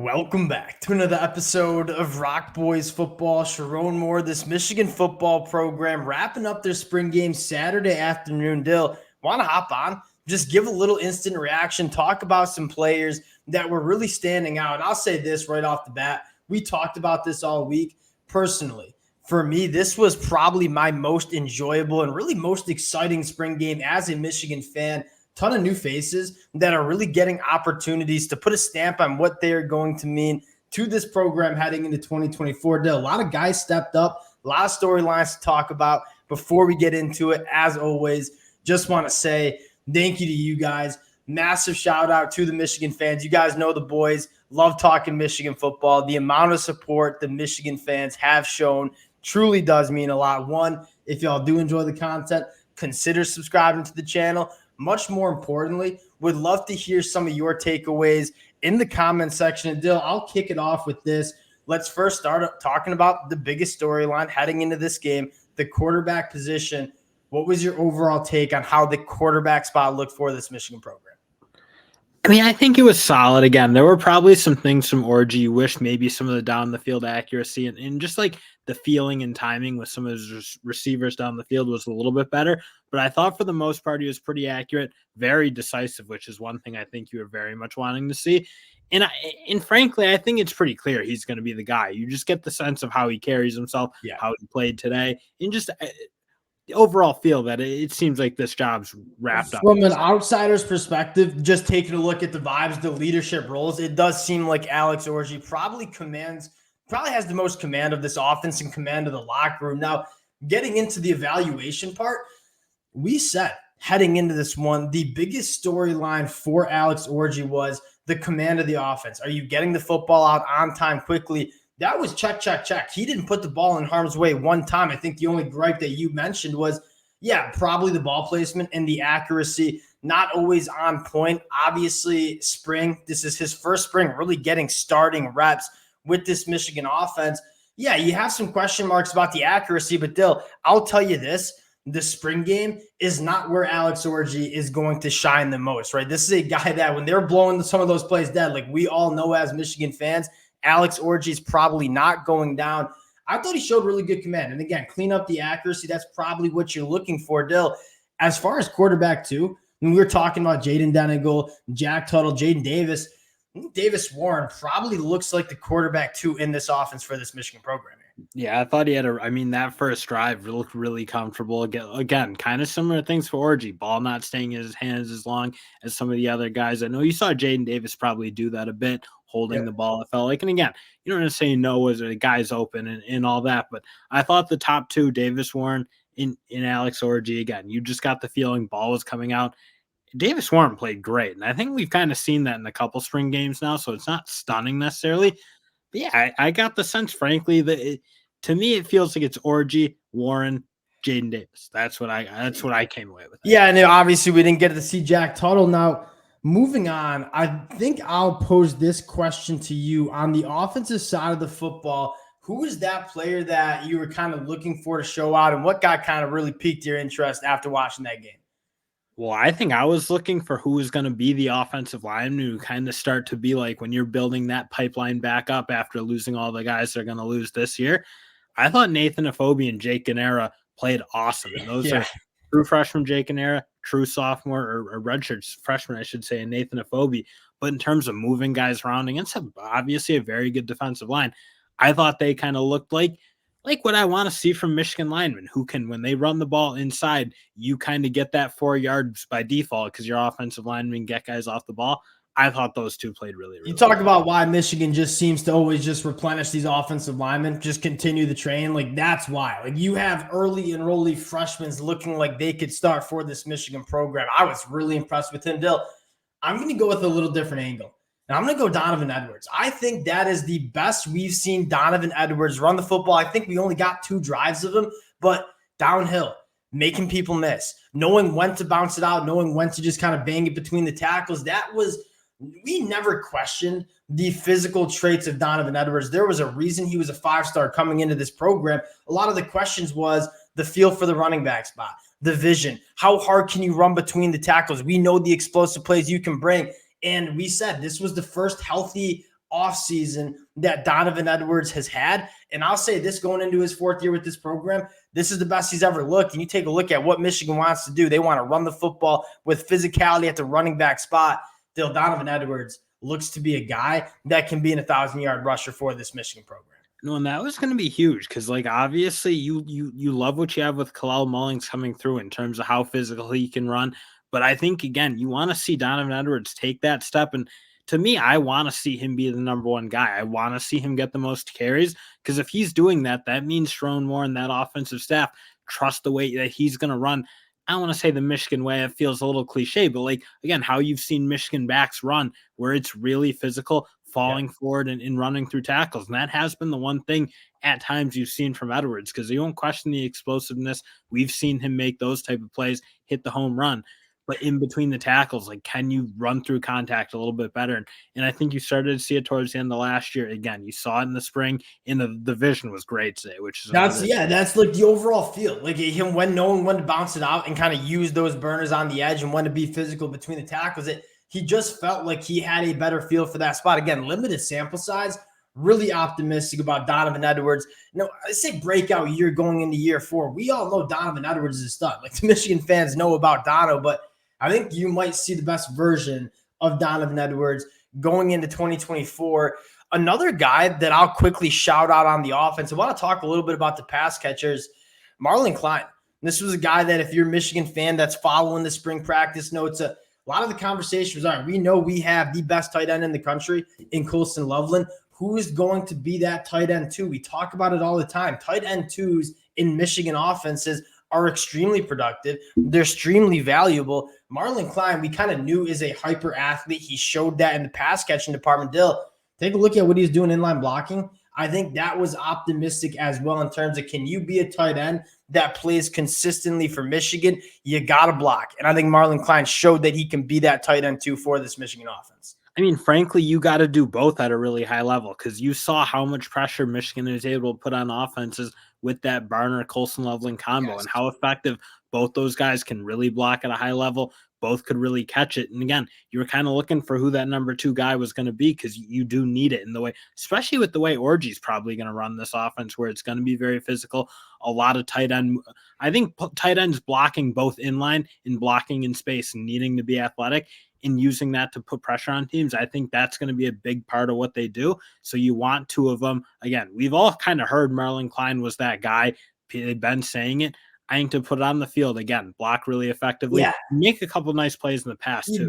Welcome back to another episode of Rock Boys Football. Sherrone Moore, this Michigan football program, wrapping up their spring game Saturday afternoon. Dill, want to hop on? Just give a little instant reaction, talk about some players that were really standing out. And I'll say this right off the bat. We talked about this all week. Personally, for me, this was probably my most enjoyable and really most exciting spring game as a Michigan fan. Ton of new faces that are really getting opportunities to put a stamp on what they are going to mean to this program heading into 2024. A lot of guys stepped up, a lot of storylines to talk about. Before we get into it, as always, just want to say thank you to you guys. Massive shout out to the Michigan fans. You guys know the boys love talking Michigan football. The amount of support the Michigan fans have shown truly does mean a lot. One, if y'all do enjoy the content, consider subscribing to the channel. Much more importantly, would love to hear some of your takeaways in the comment section. And Dill, I'll kick it off with this. Let's first start talking about the biggest storyline heading into this game, the quarterback position. What was your overall take on how the quarterback spot looked for this Michigan program? I mean, I think it was solid. Again, there were probably some things from Orji you wish maybe some of the down the field accuracy and just like the feeling and timing with some of his receivers down the field was a little bit better. But I thought for the most part, he was pretty accurate, very decisive, which is one thing I think you were very much wanting to see. And frankly, I think it's pretty clear he's going to be the guy. You just get the sense of how he carries himself, how he played today, and just the overall feel that it seems like this job's wrapped up. From an outsider's perspective, just taking a look at the vibes, the leadership roles, it does seem like Alex Orji probably has the most command of this offense and command of the locker room. Now, getting into the evaluation part, we said heading into this one, the biggest storyline for Alex Orji was the command of the offense. Are you getting the football out on time quickly? That was check, check, check. He didn't put the ball in harm's way one time. I think the only gripe that you mentioned was, probably the ball placement and the accuracy, not always on point. Obviously, this is his first spring really getting starting reps with this Michigan offense. Yeah, you have some question marks about the accuracy, but Dill, I'll tell you this. The spring game is not where Alex Orji is going to shine the most, right? This is a guy that when they're blowing some of those plays dead, like we all know as Michigan fans, Alex Orji is probably not going down. I thought he showed really good command. And again, clean up the accuracy. That's probably what you're looking for, Dill. As far as quarterback, too, when we were talking about Jaden Denigal, Jack Tuttle, Jaden Davis, Davis Warren probably looks like the quarterback, too, in this offense for this Michigan program. Yeah, I thought he had that first drive looked really comfortable. Again, kind of similar things for Orji. Ball not staying in his hands as long as some of the other guys. I know you saw Jaden Davis probably do that a bit, holding the ball, it felt like. And again, you don't necessarily know as the guy's open and all that, but I thought the top two, Davis Warren in Alex Orji, again, you just got the feeling ball was coming out. Davis Warren played great, and I think we've kind of seen that in a couple spring games now, so it's not stunning necessarily. But yeah, I got the sense, frankly, that to me it feels like it's Orji, Warren, Jaden Davis. That's what I came away with. Yeah, and obviously we didn't get to see Jack Tuttle. Now, moving on, I think I'll pose this question to you. On the offensive side of the football, who is that player that you were kind of looking for to show out, and what got kind of really piqued your interest after watching that game? Well, I think I was looking for who was going to be the offensive lineman who kind of start to be like when you're building that pipeline back up after losing all the guys they're going to lose this year. I thought Nathan Afobe and Jake Ganera played awesome. And those are true freshman Jake Ganera, true sophomore or redshirt freshman, I should say, and Nathan Afobe. But in terms of moving guys around against obviously a very good defensive line, I thought they kind of looked like what I want to see from Michigan linemen who can, when they run the ball inside, you kind of get that 4 yards by default because your offensive linemen get guys off the ball. I thought those two played really You talk well. about why Michigan just seems to always just replenish these offensive linemen, just continue the train. Like, that's why. Like, you have early enrollee freshmen looking like they could start for this Michigan program. I was really impressed with him. Dill, I'm going to go with a little different angle. And I'm going to go Donovan Edwards. I think that is the best we've seen Donovan Edwards run the football. I think we only got 2 drives of him, but downhill, making people miss, knowing when to bounce it out, knowing when to just kind of bang it between the tackles. We never questioned the physical traits of Donovan Edwards. There was a reason he was a 5-star coming into this program. A lot of the questions was the feel for the running back spot, the vision, how hard can you run between the tackles? We know the explosive plays you can bring. And we said this was the first healthy offseason that Donovan Edwards has had. And I'll say this, going into his 4th year with this program, this is the best he's ever looked. And you take a look at what Michigan wants to do. They want to run the football with physicality at the running back spot. Donovan Edwards looks to be a guy that can be an 1,000-yard rusher for this Michigan program. No, and that was going to be huge because, like, obviously you love what you have with Kalel Mullings coming through in terms of how physical he can run. But I think, again, you want to see Donovan Edwards take that step. And to me, I want to see him be the number one guy. I want to see him get the most carries because if he's doing that, that means Sherrone Moore and that offensive staff trust the way that he's going to run. I don't want to say the Michigan way. It feels a little cliche, but, like, again, how you've seen Michigan backs run where it's really physical, falling forward and running through tackles. And that has been the one thing at times you've seen from Edwards because you don't question the explosiveness. We've seen him make those type of plays, hit the home run. But in between the tackles, like, can you run through contact a little bit better? And I think you started to see it towards the end of last year. Again, you saw it in the spring, and the vision was great today, which is that's like the overall feel, like him knowing when to bounce it out and kind of use those burners on the edge and when to be physical between the tackles. He just felt like he had a better feel for that spot. Again, limited sample size. Really optimistic about Donovan Edwards. I say breakout year going into year 4. We all know Donovan Edwards is a stud. Like, the Michigan fans know about Dono, but I think you might see the best version of Donovan Edwards going into 2024. Another guy that I'll quickly shout out on the offense, I want to talk a little bit about the pass catchers, Marlon Klein. This was a guy that if you're a Michigan fan that's following the spring practice notes, a lot of the conversation was, all right, we know we have the best tight end in the country in Colston Loveland. Who is going to be that tight end 2? We talk about it all the time. Tight end 2s in Michigan offenses are extremely productive. They're extremely valuable. Marlon Klein, we kind of knew is a hyper athlete. He showed that in the pass catching department. Dill, take a look at what he's doing inline blocking. I think that was optimistic as well in terms of, can you be a tight end that plays consistently for Michigan? You got to block. And I think Marlon Klein showed that he can be that tight end 2 for this Michigan offense. I mean, frankly, you got to do both at a really high level because you saw how much pressure Michigan is able to put on offenses with that Barner Colston Loveland combo, and how effective both those guys can really block at a high level. Both could really catch it. And again, you were kind of looking for who that number 2 guy was going to be because you do need it in the way, especially with the way Orgy's probably going to run this offense where it's going to be very physical. A lot of tight end. I think tight ends blocking both inline and blocking in space and needing to be athletic and using that to put pressure on teams. I think that's going to be a big part of what they do. So you want 2 of them. Again, we've all kind of heard Marlon Klein was that guy. They've been saying it. I think to put it on the field, again, block really effectively, make a couple nice plays in the past too.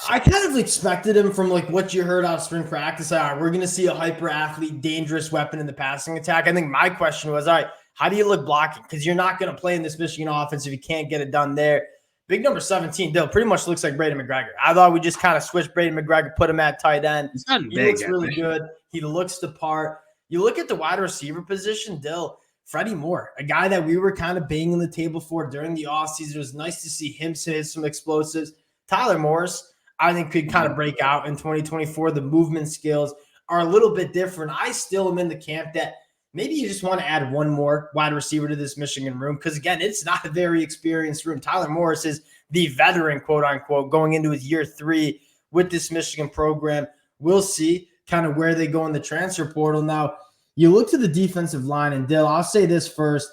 I kind of expected him from like what you heard out of spring practice. All right, we're going to see a hyper athlete, dangerous weapon in the passing attack. I think my question was, all right, how do you look blocking? Because you're not going to play in this Michigan offense if you can't get it done there. Big number 17, Dill, pretty much looks like Braden McGregor. I thought we just kind of switched Braden McGregor, put him at tight end. He looks really good. He looks the part. You look at the wide receiver position, Dill, Freddie Moore, a guy that we were kind of banging the table for during the offseason. It was nice to see him hit some explosives. Tyler Morris, I think, could kind of break out in 2024. The movement skills are a little bit different. I still am in the camp that maybe you just want to add one more wide receiver to this Michigan room because, again, it's not a very experienced room. Tyler Morris is the veteran, quote unquote, going into his year 3 with this Michigan program. We'll see kind of where they go in the transfer portal. Now, you look to the defensive line, and Dill, I'll say this first.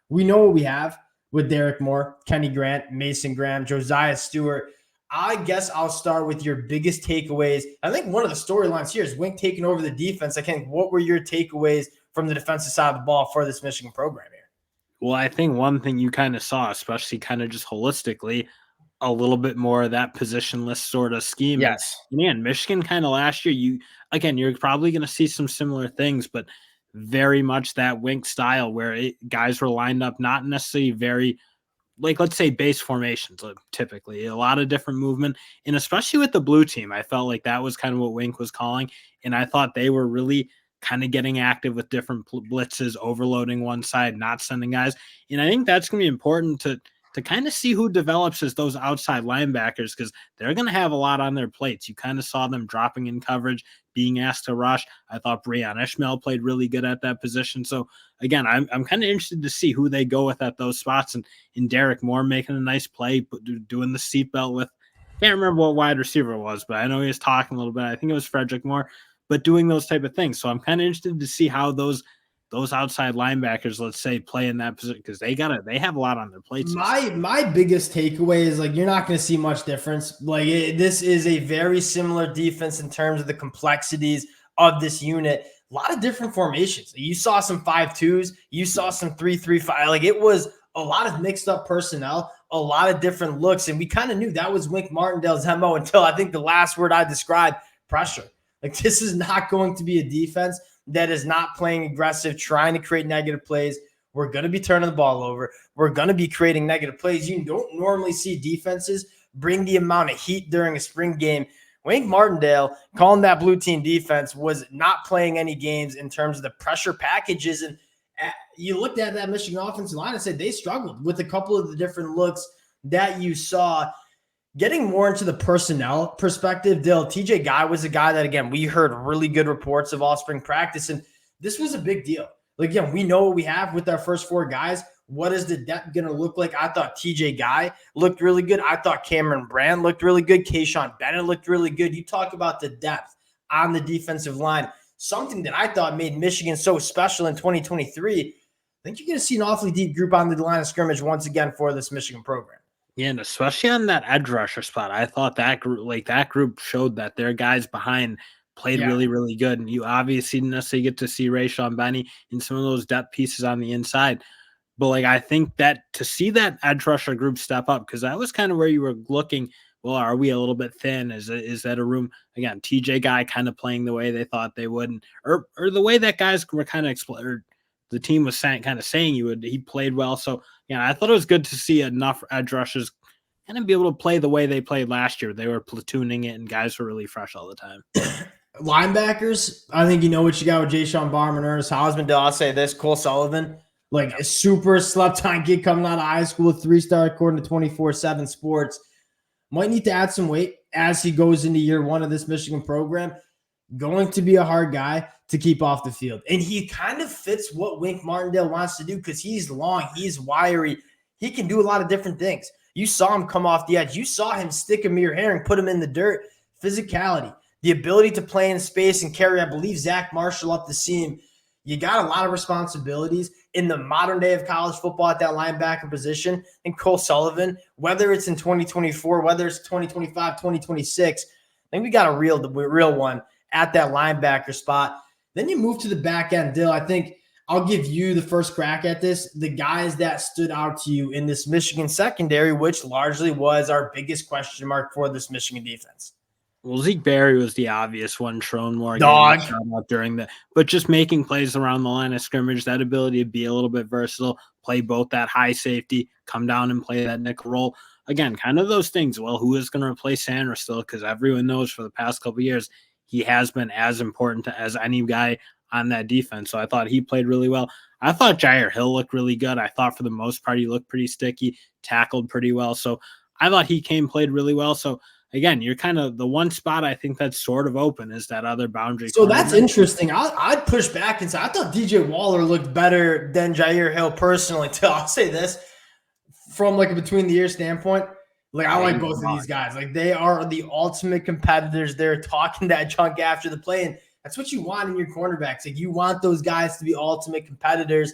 We know what we have with Derek Moore, Kenny Grant, Mason Graham, Josiah Stewart. I guess I'll start with your biggest takeaways. I think one of the storylines here is Wink taking over the defense. I think, what were your takeaways from the defensive side of the ball for this Michigan program here? Well, I think one thing you kind of saw, especially kind of just holistically, a little bit more of that positionless sort of scheme. Yes. Man, Michigan kind of last year, you're probably going to see some similar things, but very much that Wink style where guys were lined up, not necessarily very, like, let's say base formations, typically a lot of different movement. And especially with the blue team, I felt like that was kind of what Wink was calling. And I thought they were really kind of getting active with different blitzes, overloading one side, not sending guys. And I think that's going to be important to kind of see who develops as those outside linebackers because they're going to have a lot on their plates. You kind of saw them dropping in coverage, being asked to rush. I thought Breon Ishmael played really good at that position. So, again, I'm kind of interested to see who they go with at those spots. And in Derek Moore making a nice play, doing the seatbelt with, can't remember what wide receiver it was, but I know he was talking a little bit. I think it was Frederick Moore. but doing those type of things. So I'm kind of interested to see how those outside linebackers, let's say, play in that position, because they have a lot on their plates. My biggest takeaway is like you're not going to see much difference. Like this is a very similar defense in terms of the complexities of this unit. A lot of different formations. You saw some 5-2s, you saw some 3-3-5. Like it was a lot of mixed up personnel, a lot of different looks, and we kind of knew that was Wink Martindale's MO until I think the last word I described, pressure. Like this is not going to be a defense that is not playing aggressive, trying to create negative plays. We're going to be turning the ball over. We're going to be creating negative plays. You don't normally see defenses bring the amount of heat during a spring game. Wink Martindale, calling that blue team defense, was not playing any games in terms of the pressure packages. And you looked at that Michigan offensive line and said they struggled with a couple of the different looks that you saw. Getting more into the personnel perspective, Dill, TJ Guy was a guy that, again, we heard really good reports of all spring practice, and this was a big deal. Like, again, we know what we have with our first 4 guys. What is the depth going to look like? I thought TJ Guy looked really good. I thought Cameron Brand looked really good. Kayshawn Bennett looked really good. You talk about the depth on the defensive line, something that I thought made Michigan so special in 2023. I think you're going to see an awfully deep group on the line of scrimmage once again for this Michigan program. Yeah, and especially on that edge rusher spot, I thought that group showed that their guys behind played really, really good. And you obviously didn't necessarily get to see Rayshawn Benny and some of those depth pieces on the inside. But like I think that to see that edge rusher group step up, because that was kind of where you were looking, well, are we a little bit thin? Is that a room? Again, TJ Guy kind of playing the way they thought they would, or the way that guys were kind of the team was saying he played well. So yeah, I thought it was good to see enough edge rushers kind of be able to play the way they played last year. They were platooning it, and guys were really fresh all the time. Linebackers, I think you know what you got with Jayshon Barman, Ernest Hausman. I'll say this: Cole Sullivan, like a super slept-on kid coming out of high school, 3-star according to 24/7 Sports. Might need to add some weight as he goes into year 1 of this Michigan program. Going to be a hard guy to keep off the field. And he kind of fits what Wink Martindale wants to do because he's long, he's wiry. He can do a lot of different things. You saw him come off the edge. You saw him stick Amir Herring, put him in the dirt. Physicality, the ability to play in space and carry, I believe, Zach Marshall up the seam. You got a lot of responsibilities in the modern day of college football at that linebacker position. And Cole Sullivan, whether it's in 2024, whether it's 2025, 2026, I think we got a real one at that linebacker spot. Then you move to the back end, Dill. I think I'll give you the first crack at this. The guys that stood out to you in this Michigan secondary, which largely was our biggest question mark for this Michigan defense. Well, Zeke Berry was the obvious one. Sherrone Moore Dog during but just making plays around the line of scrimmage, that ability to be a little bit versatile, play both that high safety, come down and play that nickel role. Again, kind of those things. Well, who is going to replace Sanders still? Because everyone knows for the past couple of years, he has been as important as any guy on that defense. So I thought he played really well. I thought Jair Hill looked really good. I thought for the most part, he looked pretty sticky, tackled pretty well. So I thought he played really well. So again, you're kind of the one spot I think that's sort of open is that other boundary. So that's interesting. I'd push back and say, I thought DJ Waller looked better than Jair Hill personally too. I'll say this from like a between the ears standpoint. Like I like both of these guys. Like they are the ultimate competitors. They're talking that junk after the play. And that's what you want in your cornerbacks. Like you want those guys to be ultimate competitors.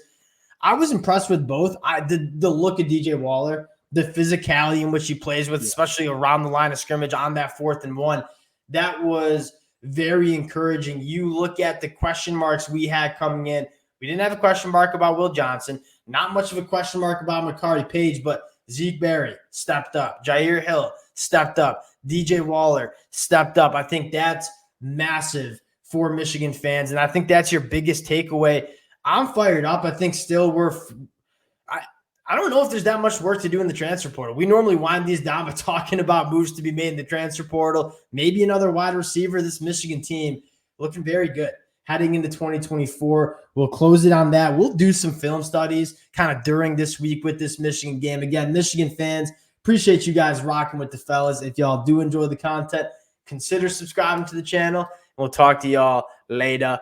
I was impressed with both. The look of DJ Waller, the physicality in which he plays with, especially around the line of scrimmage on that 4th and 1, that was very encouraging. You look at the question marks we had coming in. We didn't have a question mark about Will Johnson, not much of a question mark about Makari Page, but Zeke Berry stepped up. Jair Hill stepped up. DJ Waller stepped up. I think that's massive for Michigan fans, and I think that's your biggest takeaway. I'm fired up. I think still I don't know if there's that much work to do in the transfer portal. We normally wind these down by talking about moves to be made in the transfer portal. Maybe another wide receiver. This Michigan team looking very good heading into 2024. We'll close it on that. We'll do some film studies kind of during this week with this Michigan game. Again, Michigan fans, appreciate you guys rocking with the fellas. If y'all do enjoy the content, consider subscribing to the channel. We'll talk to y'all later.